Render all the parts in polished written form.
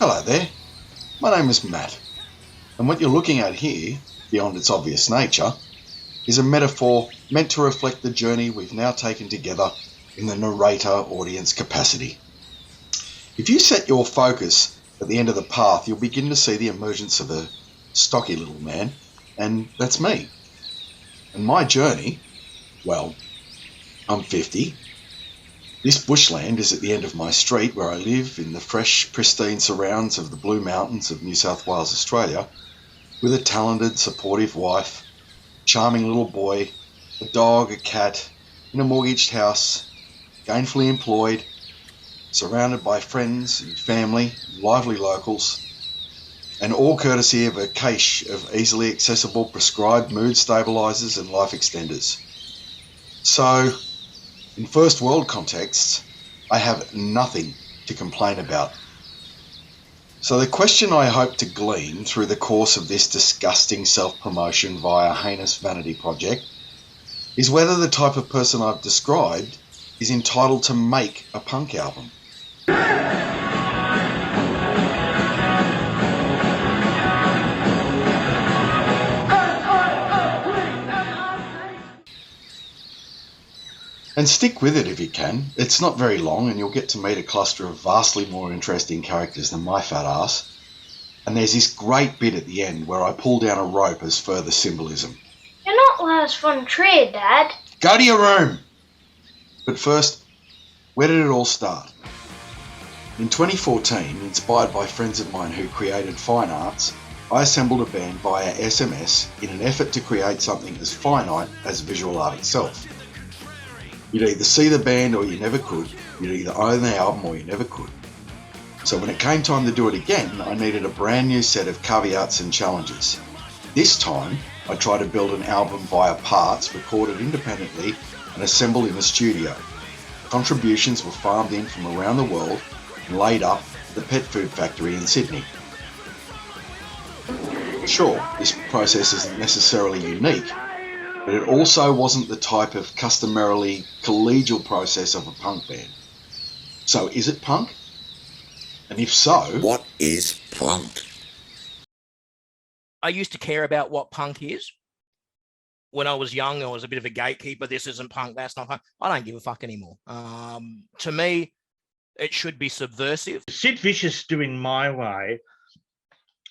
Hello there, my name is Matt, and what you're looking at here, beyond its obvious nature, is a metaphor meant to reflect the journey we've now taken together in the narrator-audience capacity. If you set your focus at the end of the path, you'll begin to see the emergence of a stocky little man, and that's me. And my journey, well, I'm 50. This bushland is at the end of my street where I live in the fresh, pristine surrounds of the Blue Mountains of New South Wales, Australia, with a talented, supportive wife, charming little boy, a dog, a cat, in a mortgaged house, gainfully employed, surrounded by friends and family, lively locals, and all courtesy of a cache of easily accessible prescribed mood stabilisers and life extenders. So, in first world contexts, I have nothing to complain about. So the question I hope to glean through the course of this disgusting self-promotion via heinous vanity project is whether the type of person I've described is entitled to make a punk album. And stick with it if you can. It's not very long and you'll get to meet a cluster of vastly more interesting characters than my fat ass. And there's this great bit at the end where I pull down a rope as further symbolism. You're not last from tree, Dad. Go to your room! But first, where did it all start? In 2014, inspired by friends of mine who created fine arts, I assembled a band via SMS in an effort to create something as finite as visual art itself. You'd either see the band or you never could. You'd either own the album or you never could. So when it came time to do it again, I needed a brand new set of caveats and challenges. This time, I tried to build an album via parts recorded independently and assembled in the studio. Contributions were farmed in from around the world and laid up at the pet food factory in Sydney. Sure, this process isn't necessarily unique, but it also wasn't the type of customarily collegial process of a punk band. So is it punk? And if so... What is punk? I used to care about what punk is. When I was young, I was a bit of a gatekeeper. This isn't punk, that's not punk. I don't give a fuck anymore. To me, it should be subversive. Sid Vicious doing My Way,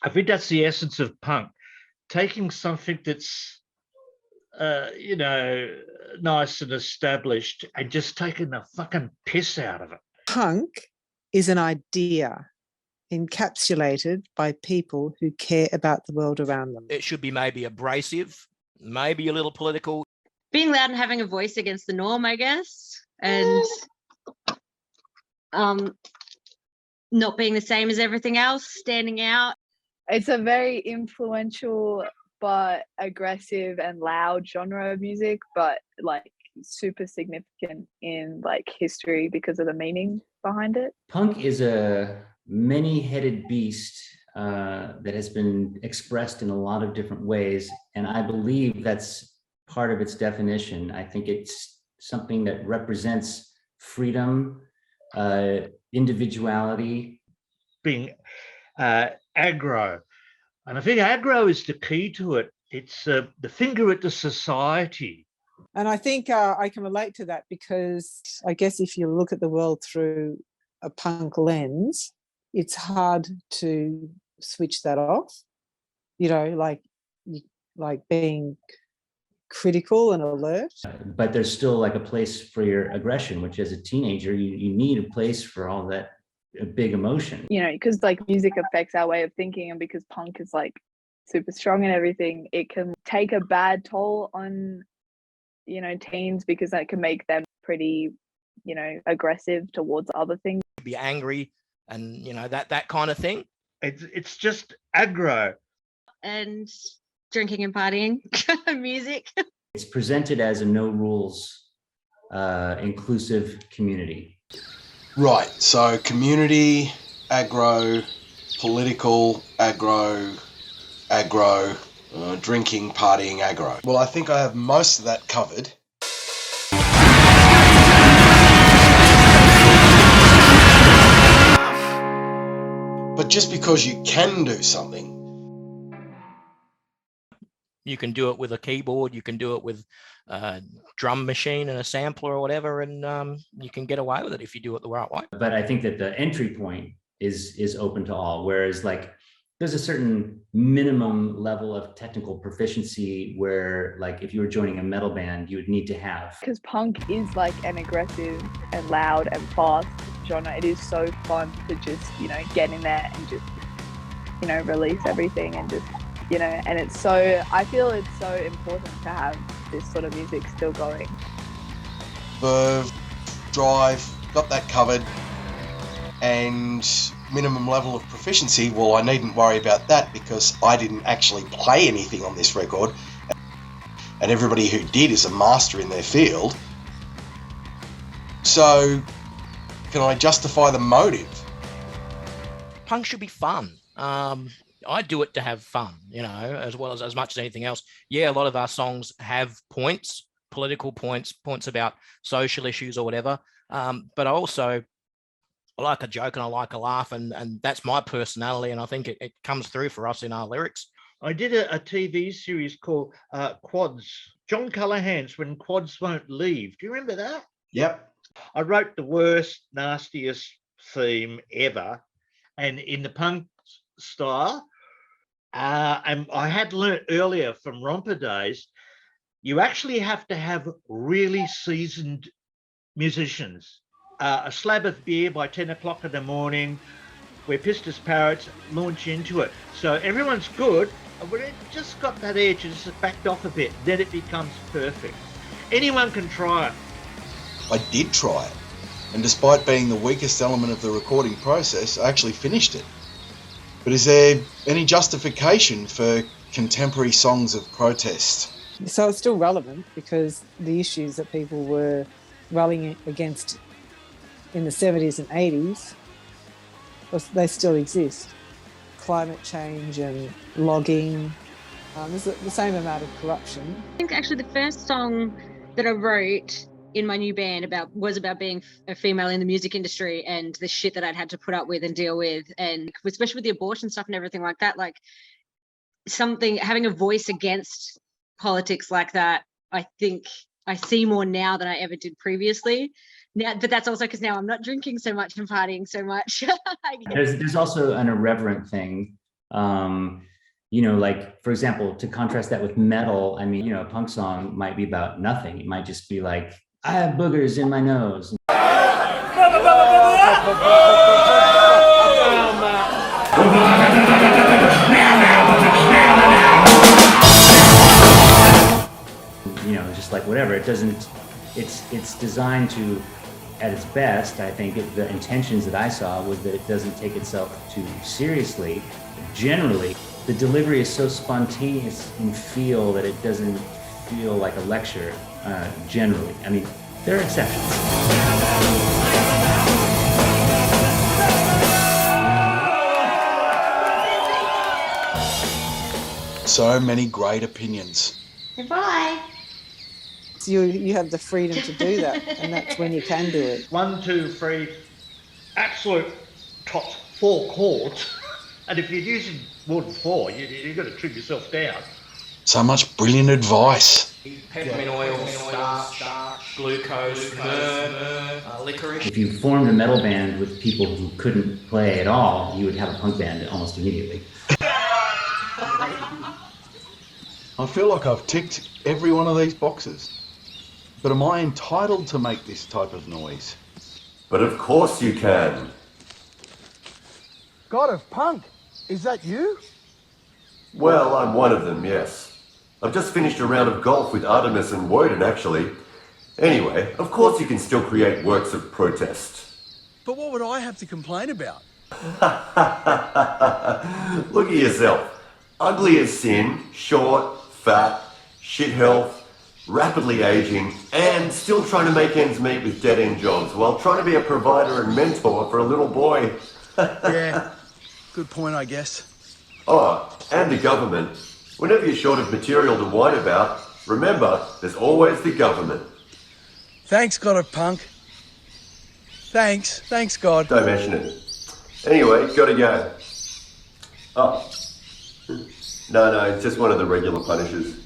I think that's the essence of punk. Taking something that's nice and established and just taking the fucking piss out of it. Punk is an idea encapsulated by people who care about the world around them. It should be maybe abrasive, maybe a little political. Being loud and having a voice against the norm, I guess, and not being the same as everything else, standing out. It's a very influential but aggressive and loud genre of music, but like super significant in like history because of the meaning behind it. Punk is a many-headed beast that has been expressed in a lot of different ways, and I believe that's part of its definition. I think it's something that represents freedom, individuality. Being aggro. And I think aggro is the key to it. It's the finger at the society. And I think I can relate to that because I guess if you look at the world through a punk lens, it's hard to switch that off. You know, like being critical and alert. But there's still like a place for your aggression, which as a teenager, you need a place for all that big emotion. You know, because like music affects our way of thinking, and because punk is like super strong and everything, it can take a bad toll on, you know, teens because that can make them pretty, you know, aggressive towards other things. Be angry and, you know, that kind of thing. It's just aggro. And drinking and partying, music. It's presented as a no rules, inclusive community. Right, so community, aggro, political, aggro, drinking, partying, aggro. Well, I think I have most of that covered. But just because you can do something, you can do it with a keyboard, you can do it with a drum machine and a sampler or whatever, and you can get away with it if you do it the right way. But I think that the entry point is open to all, whereas like there's a certain minimum level of technical proficiency where, like, if you were joining a metal band, you would need to have. Because punk is like an aggressive and loud and fast genre. It is so fun to just, you know, get in there and just, you know, release everything and just, you know, and it's so, I feel it's so important to have this sort of music still going. verve, drive, got that covered, and minimum level of proficiency, well, I needn't worry about that because I didn't actually play anything on this record, and everybody who did is a master in their field. So, can I justify the motive? Punk should be fun. I do it to have fun, you know, as well as much as anything else. Yeah, a lot of our songs have points, political points about social issues or whatever. But I like a joke and I like a laugh, and that's my personality, and I think it comes through for us in our lyrics. I did a TV series called Quads. John Callaghan's When Quads Won't Leave. Do you remember that? Yep. I wrote the worst, nastiest theme ever, and in the punk style. And I had learnt earlier from Romper days, you actually have to have really seasoned musicians. A slab of beer by 10 o'clock in the morning, we're pissed as parrots, launch into it. So everyone's good, and when it just got that edge, it's just backed off a bit, then it becomes perfect. Anyone can try it. I did try it, and despite being the weakest element of the recording process, I actually finished it. But is there any justification for contemporary songs of protest? So it's still relevant because the issues that people were rallying against in the 70s and 80s, they still exist. Climate change and logging, there's the same amount of corruption. I think actually the first song that I wrote in my new band was about being a female in the music industry and the shit that I'd had to put up with and deal with, and especially with the abortion stuff and everything like that, like having a voice against politics like that, I think I see more now than I ever did previously. Now, but that's also because now I'm not drinking so much and partying so much. There's also an irreverent thing. You know, like, for example, to contrast that with metal, I mean, you know, a punk song might be about nothing. It might just be like, I have boogers in my nose. You know, just like whatever. It doesn't, it's designed to, at its best, I think the intentions that I saw was that it doesn't take itself too seriously. Generally, the delivery is so spontaneous in feel that it doesn't feel like a lecture, generally. I mean, there are exceptions. So many great opinions. Goodbye. You have the freedom to do that, and that's when you can do it. 1, 2, 3, absolute top 4 chords. And if you're using more than 4, you've got to trim yourself down. So much brilliant advice. Peppermint oil, starch, glucose, licorice. If you formed a metal band with people who couldn't play at all, you would have a punk band almost immediately. I feel like I've ticked every one of these boxes. But am I entitled to make this type of noise? But of course you can. God of Punk, is that you? Well, I'm one of them, yes. I've just finished a round of golf with Artemis and Woden, actually. Anyway, of course you can still create works of protest. But what would I have to complain about? Look at yourself. Ugly as sin, short, fat, shit health, rapidly aging, and still trying to make ends meet with dead-end jobs while trying to be a provider and mentor for a little boy. Yeah, good point, I guess. Oh, and the government. Whenever you're short of material to whine about, remember, there's always the government. Thanks, God of Punk. Thanks, God. Don't mention it. Anyway, gotta go. Oh. No, it's just one of the regular Punishers.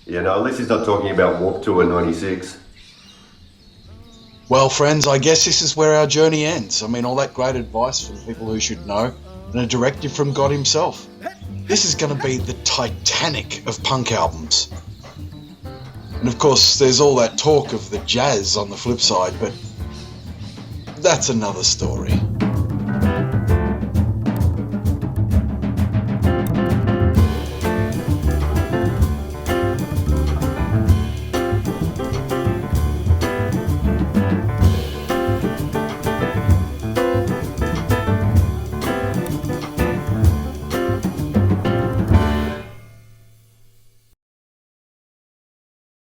You know, at least he's not talking about Warped Tour 96. Well, friends, I guess this is where our journey ends. I mean, all that great advice from people who should know, and a directive from God himself. This is going to be the Titanic of punk albums. And of course, there's all that talk of the jazz on the flip side, but that's another story.